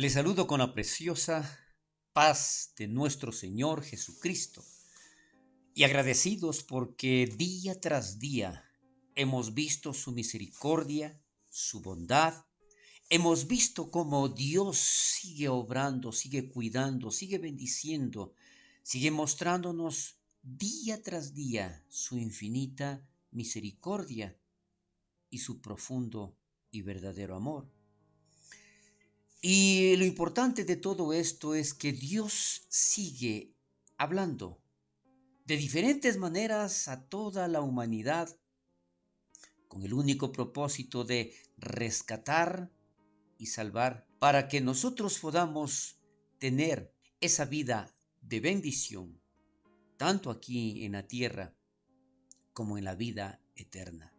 Les saludo con la preciosa paz de nuestro Señor Jesucristo y agradecidos porque día tras día hemos visto su misericordia, su bondad, hemos visto cómo Dios sigue obrando, sigue cuidando, sigue bendiciendo, sigue mostrándonos día tras día su infinita misericordia y su profundo y verdadero amor. Y lo importante de todo esto es que Dios sigue hablando de diferentes maneras a toda la humanidad con el único propósito de rescatar y salvar para que nosotros podamos tener esa vida de bendición, tanto aquí en la tierra como en la vida eterna.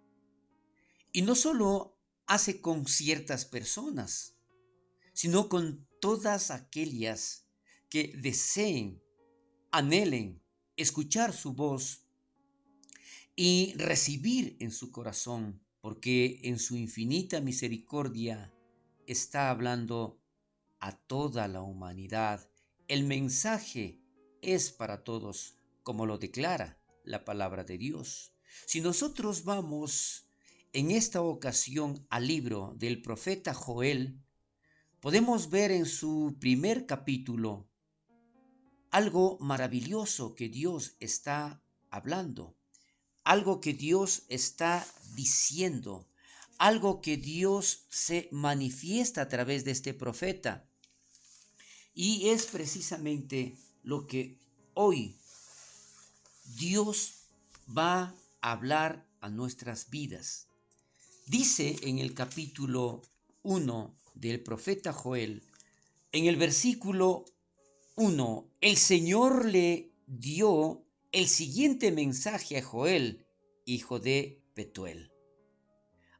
Y no solo hace con ciertas personas, sino con todas aquellas que deseen, anhelen escuchar su voz y recibir en su corazón, porque en su infinita misericordia está hablando a toda la humanidad. El mensaje es para todos, como lo declara la palabra de Dios. Si nosotros vamos en esta ocasión al libro del profeta Joel, podemos ver en su primer capítulo algo maravilloso que Dios está hablando, algo que Dios está diciendo, algo que Dios se manifiesta a través de este profeta. Y es precisamente lo que hoy Dios va a hablar a nuestras vidas. Dice en el capítulo 1 del profeta Joel, en el versículo 1, el Señor le dio el siguiente mensaje a Joel, hijo de Petuel.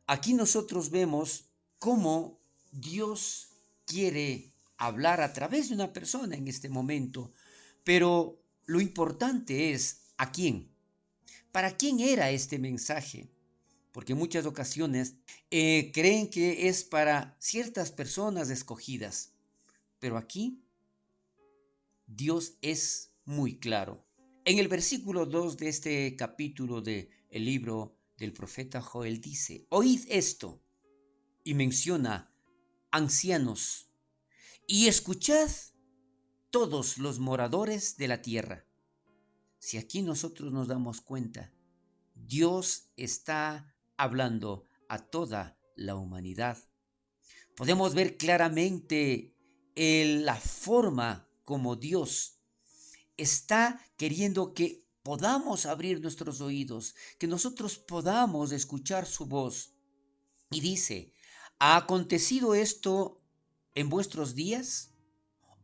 Aquí nosotros vemos cómo Dios quiere hablar a través de una persona en este momento, pero lo importante es ¿a quién? ¿Para quién era este mensaje? Porque en muchas ocasiones creen que es para ciertas personas escogidas, pero aquí Dios es muy claro. En el versículo 2 de este capítulo del libro del profeta Joel dice, oíd esto, y menciona ancianos, y escuchad todos los moradores de la tierra. Si aquí nosotros nos damos cuenta, Dios está hablando a toda la humanidad. Podemos ver claramente la forma como Dios está queriendo que podamos abrir nuestros oídos, que nosotros podamos escuchar su voz. Y dice, ¿ha acontecido esto en vuestros días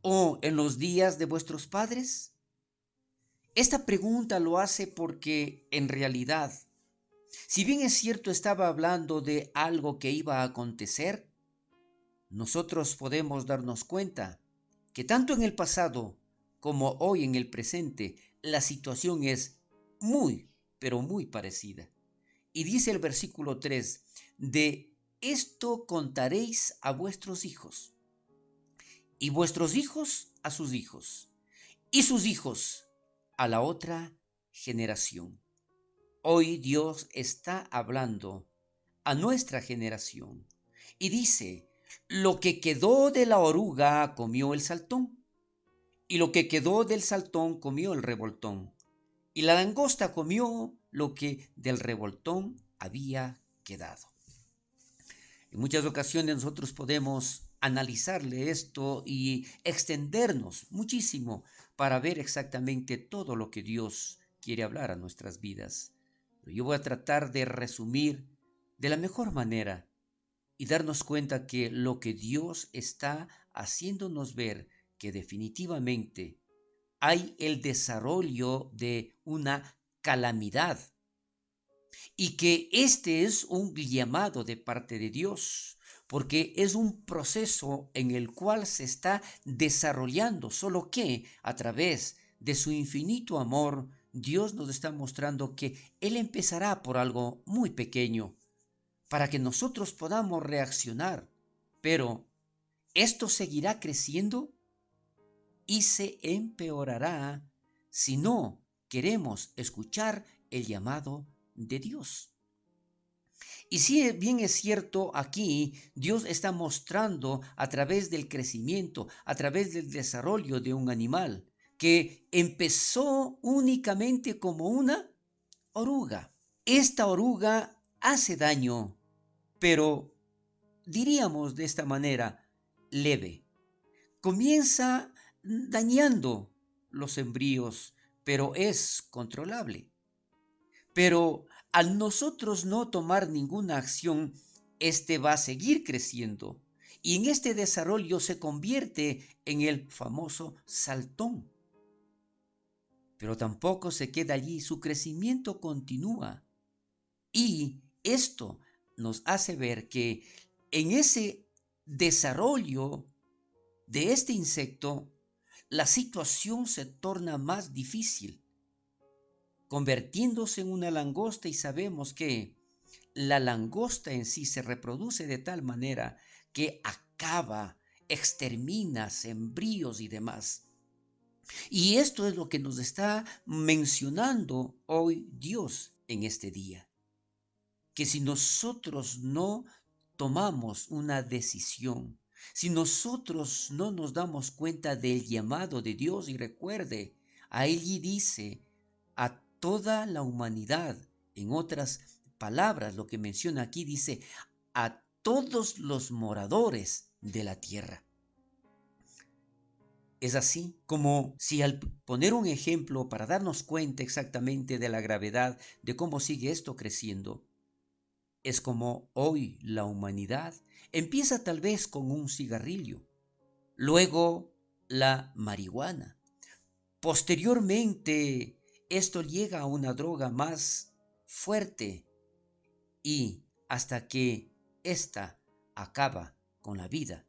o en los días de vuestros padres? Esta pregunta lo hace porque en realidad, si bien es cierto estaba hablando de algo que iba a acontecer, nosotros podemos darnos cuenta que tanto en el pasado como hoy en el presente, la situación es muy, pero muy parecida. Y dice el versículo 3, de esto contaréis a vuestros hijos, y vuestros hijos a sus hijos, y sus hijos a la otra generación. Hoy Dios está hablando a nuestra generación y dice, lo que quedó de la oruga comió el saltón, y lo que quedó del saltón comió el revoltón, y la langosta comió lo que del revoltón había quedado. En muchas ocasiones nosotros podemos analizarle esto y extendernos muchísimo para ver exactamente todo lo que Dios quiere hablar a nuestras vidas. Pero yo voy a tratar de resumir de la mejor manera y darnos cuenta que lo que Dios está haciéndonos ver que definitivamente hay el desarrollo de una calamidad y que este es un llamado de parte de Dios, porque es un proceso en el cual se está desarrollando, solo que a través de su infinito amor, Dios nos está mostrando que Él empezará por algo muy pequeño, para que nosotros podamos reaccionar, pero Esto seguirá creciendo y se empeorará si no queremos escuchar el llamado de Dios. Y si bien es cierto, aquí Dios está mostrando a través del crecimiento, a través del desarrollo de un animal, que empezó únicamente como una oruga. Esta oruga hace daño, pero diríamos de esta manera, leve. Comienza dañando los embrios, pero es controlable. Pero al nosotros no tomar ninguna acción, este va a seguir creciendo y en este desarrollo se convierte en el famoso saltón. Pero tampoco se queda allí, su crecimiento continúa y esto nos hace ver que en ese desarrollo de este insecto, la situación se torna más difícil, convirtiéndose en una langosta, y sabemos que la langosta en sí se reproduce de tal manera que acaba, extermina embrios y demás. Y esto es lo que nos está mencionando hoy Dios en este día. Que si nosotros no tomamos una decisión, si nosotros no nos damos cuenta del llamado de Dios, y recuerde, allí dice a toda la humanidad, en otras palabras, lo que menciona aquí dice a todos los moradores de la tierra. Es así como si al poner un ejemplo para darnos cuenta exactamente de la gravedad de cómo sigue esto creciendo, es como hoy la humanidad empieza tal vez con un cigarrillo, luego la marihuana. Posteriormente, esto llega a una droga más fuerte y hasta que ésta acaba con la vida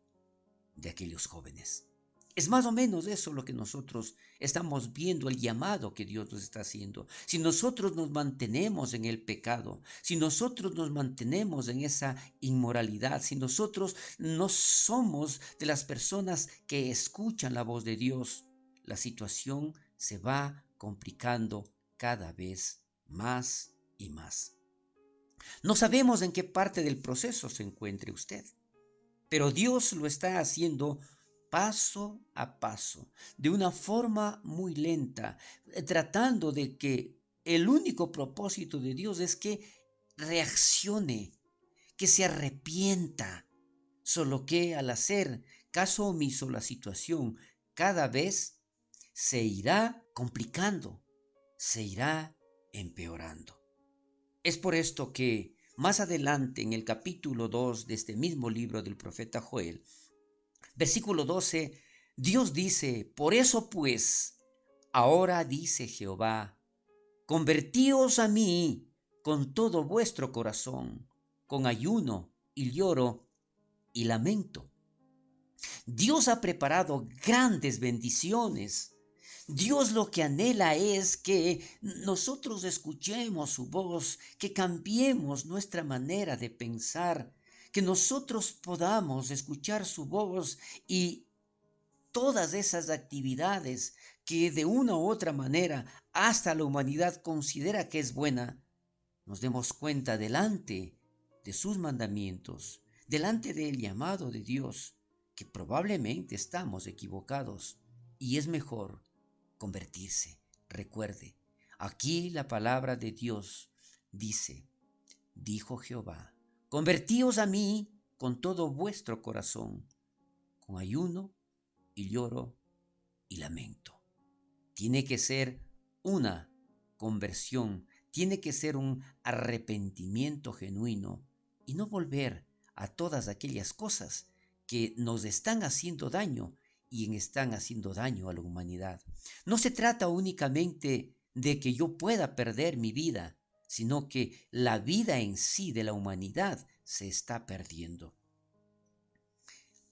de aquellos jóvenes. Es más o menos eso lo que nosotros estamos viendo, el llamado que Dios nos está haciendo. Si nosotros nos mantenemos en el pecado, si nosotros nos mantenemos en esa inmoralidad, si nosotros no somos de las personas que escuchan la voz de Dios, la situación se va complicando cada vez más y más. No sabemos en qué parte del proceso se encuentre usted, pero Dios lo está haciendo paso a paso, de una forma muy lenta, tratando de que el único propósito de Dios es que reaccione, que se arrepienta, solo que al hacer caso omiso la situación cada vez se irá complicando, se irá empeorando. Es por esto que más adelante en el capítulo 2 de este mismo libro del profeta Joel, versículo 12, Dios dice, por eso pues, ahora dice Jehová, convertíos a mí con todo vuestro corazón, con ayuno y lloro y lamento. Dios ha preparado grandes bendiciones. Dios lo que anhela es que nosotros escuchemos su voz, que cambiemos nuestra manera de pensar, que nosotros podamos escuchar su voz y todas esas actividades que de una u otra manera hasta la humanidad considera que es buena, nos demos cuenta delante de sus mandamientos, delante del llamado de Dios, que probablemente estamos equivocados y es mejor convertirse. Recuerde, aquí la palabra de Dios dice, dijo Jehová, convertíos a mí con todo vuestro corazón, con ayuno y lloro y lamento. Tiene que ser una conversión, tiene que ser un arrepentimiento genuino y no volver a todas aquellas cosas que nos están haciendo daño y están haciendo daño a la humanidad. No se trata únicamente de que yo pueda perder mi vida, sino que la vida en sí de la humanidad se está perdiendo.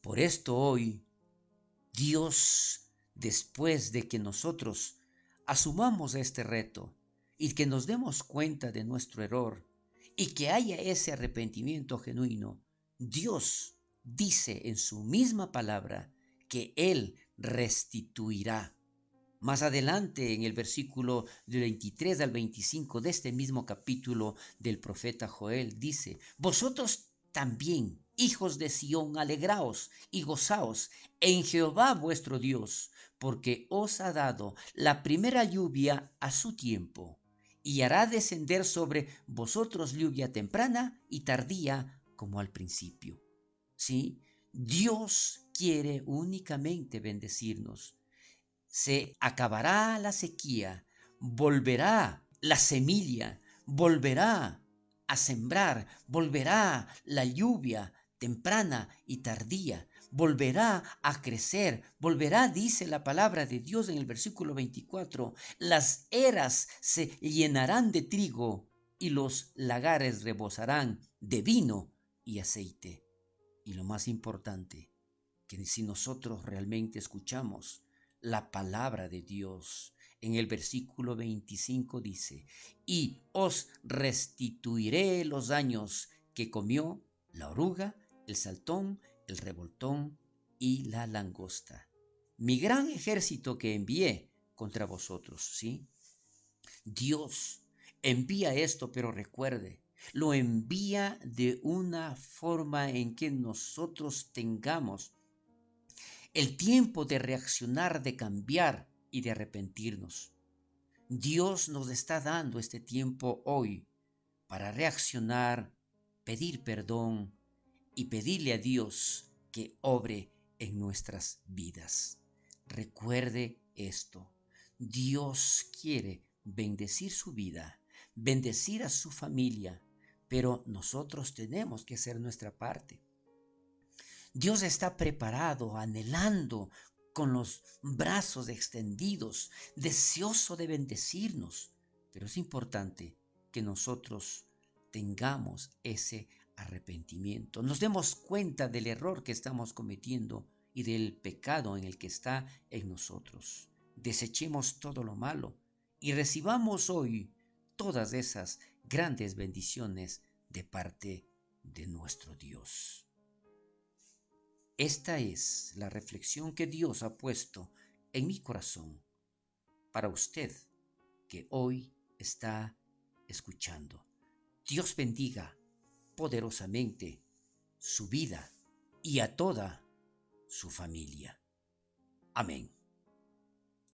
Por esto hoy, Dios, después de que nosotros asumamos este reto y que nos demos cuenta de nuestro error y que haya ese arrepentimiento genuino, Dios dice en su misma palabra que Él restituirá. Más adelante, en el versículo del 23 al 25 de este mismo capítulo del profeta Joel, dice: vosotros también, hijos de Sión, alegraos y gozaos en Jehová vuestro Dios, porque os ha dado la primera lluvia a su tiempo, y hará descender sobre vosotros lluvia temprana y tardía como al principio. ¿Sí? Dios quiere únicamente bendecirnos. Se acabará la sequía, volverá la semilla, volverá a sembrar, volverá la lluvia temprana y tardía, volverá a crecer, volverá, dice la palabra de Dios en el versículo 24, las eras se llenarán de trigo y los lagares rebosarán de vino y aceite. Y lo más importante, que si nosotros realmente escuchamos la palabra de Dios, en el versículo 25 dice: y os restituiré los años que comió la oruga, el saltón, el revoltón y la langosta, mi gran ejército que envié contra vosotros. ¿Sí? Dios envía esto, pero recuerde, lo envía de una forma en que nosotros tengamos el tiempo de reaccionar, de cambiar y de arrepentirnos. Dios nos está dando este tiempo hoy para reaccionar, pedir perdón y pedirle a Dios que obre en nuestras vidas. Recuerde esto: Dios quiere bendecir su vida, bendecir a su familia, pero nosotros tenemos que hacer nuestra parte. Dios está preparado, anhelando, con los brazos extendidos, deseoso de bendecirnos. Pero es importante que nosotros tengamos ese arrepentimiento, nos demos cuenta del error que estamos cometiendo y del pecado en el que está en nosotros. Desechemos todo lo malo y recibamos hoy todas esas grandes bendiciones de parte de nuestro Dios. Esta es la reflexión que Dios ha puesto en mi corazón para usted que hoy está escuchando. Dios bendiga poderosamente su vida y a toda su familia. Amén.